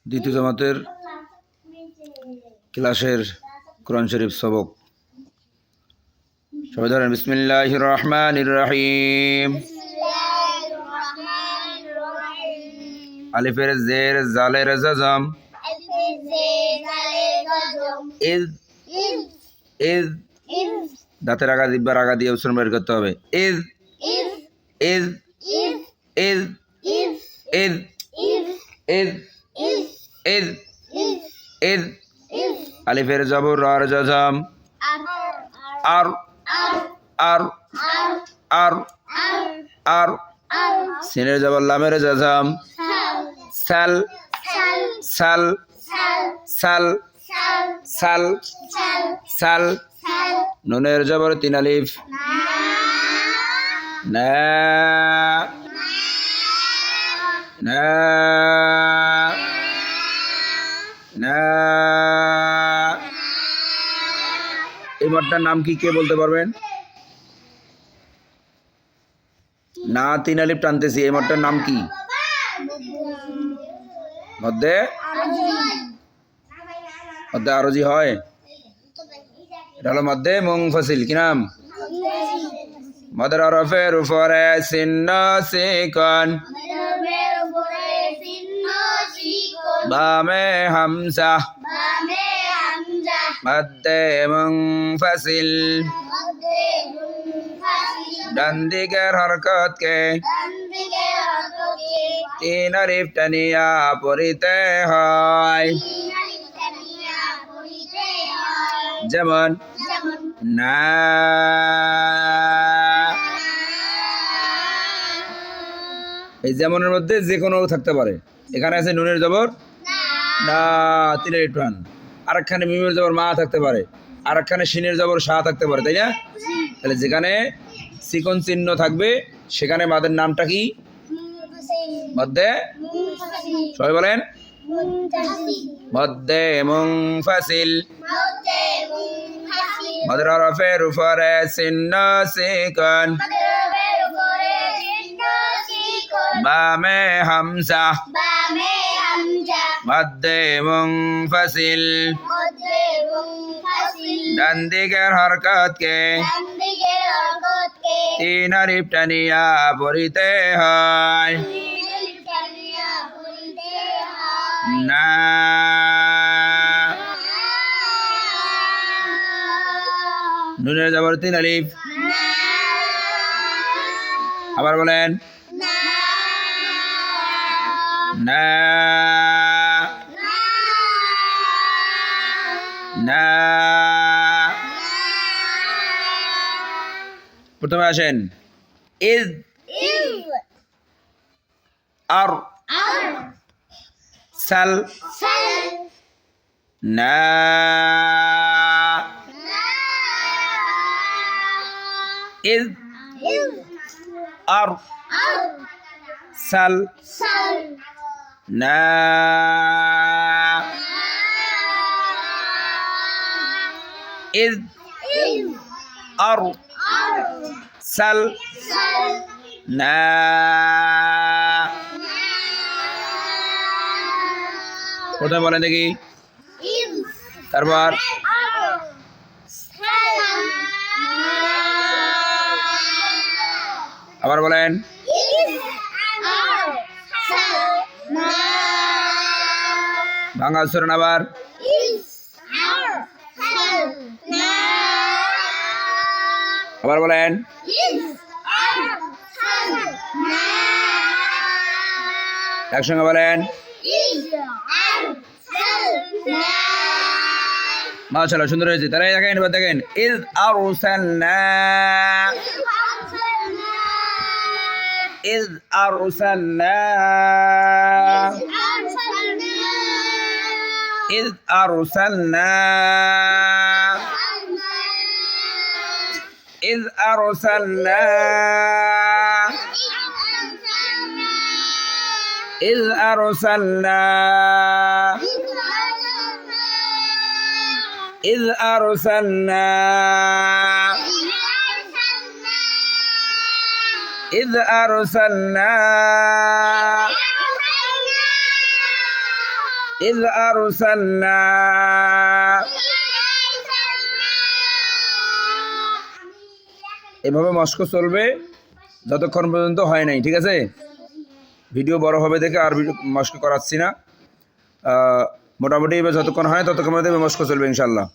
দ্বিতীয় জামাতের ক্লাসের কোরআন শরীফ সবক। সবাই ধরেন বিসমিল্লাহির রহমানির রহিম। আলিফের জের জালের জাজম। ইজ ইজ দাঁতের আগা দিব্বার আগা দিয়ে উচ্চারণ বের করতে হবে। Is is is is is is is আলিফের জবর আর জাজম। আর আর আর আর সিনের জবর লামের জাজম। সাল সাল সাল সাল সাল নুনের জবর তিন আলিফ। না না না এই মাঠটার নাম কি কে বলতে পারবেন? না তিন আলিফ টানতেছি, এই মাঠটার নাম কি? মধ্যে মধ্যে আরজি হয়, এটা হলো মধ্যে মুনফাসিল। কি নাম? মদের হরফের উপরে চিহ্ন সিকন, বামে হামজা, মধ্যে মুনফাসিল, ডান দিকের হরকত কে তিন আলিফ টানিয়া পড়িতে হয়। যেমন না, এই যেমনের মধ্যে যে কোনো থাকতে পারে। এখানে আছে নুনের জবর না তিন আলিফ টান, আরেকখানে মিমের জবর মা থাকতে পারে, আরেকখানে শিনের জবর শাহ থাকতে পারে, তাই না? তাহলে যেখানে চিকন চিহ্ন থাকবে সেখানে মাদের নামটা কি? মধ্যে। সবাই বলেন মধ্যে মুনফাসিল। মদের হরফের উপরে চিহ্ন সিকন, বামে হামজা, মধ্যে মুনফাসিল, ডান দিকের হরকত কে তিন আলিফ টানিয়া পড়িতে হয়। না নুনের জবর তিন আলিফ। আবার বলেন না না। প্রথমে আসেন ইজ আর সাল না ইজ আর সাল না ইজ আর সাল না। প্রথমে বলেন দেখি, তারপর আবার বলেন ভাঙা উচ্চারণ। আবার আবার বলেন একসঙ্গে বলেন মাশাআল্লাহ, সুন্দর হয়েছে। তাহলে দেখেন, এবার দেখেন ইজ আরসালনা, ইজ আরসালনা, ইজ আরসালনা, ইজ আরসালনা, ইজ আরসালনা, ইজ আরসালনা, ইজ আরসালনা, ইয আরসালনা। এভাবে মস্ক চলবে যতক্ষণ পর্যন্ত হয় নাই, ঠিক আছে? ভিডিও বড় হবে দেখে আর মস্ক করাচ্ছি না। মোটামুটি এবার যতক্ষণ হয় ততক্ষণ মধ্যে মস্ক চলবে ইনশাল্লাহ।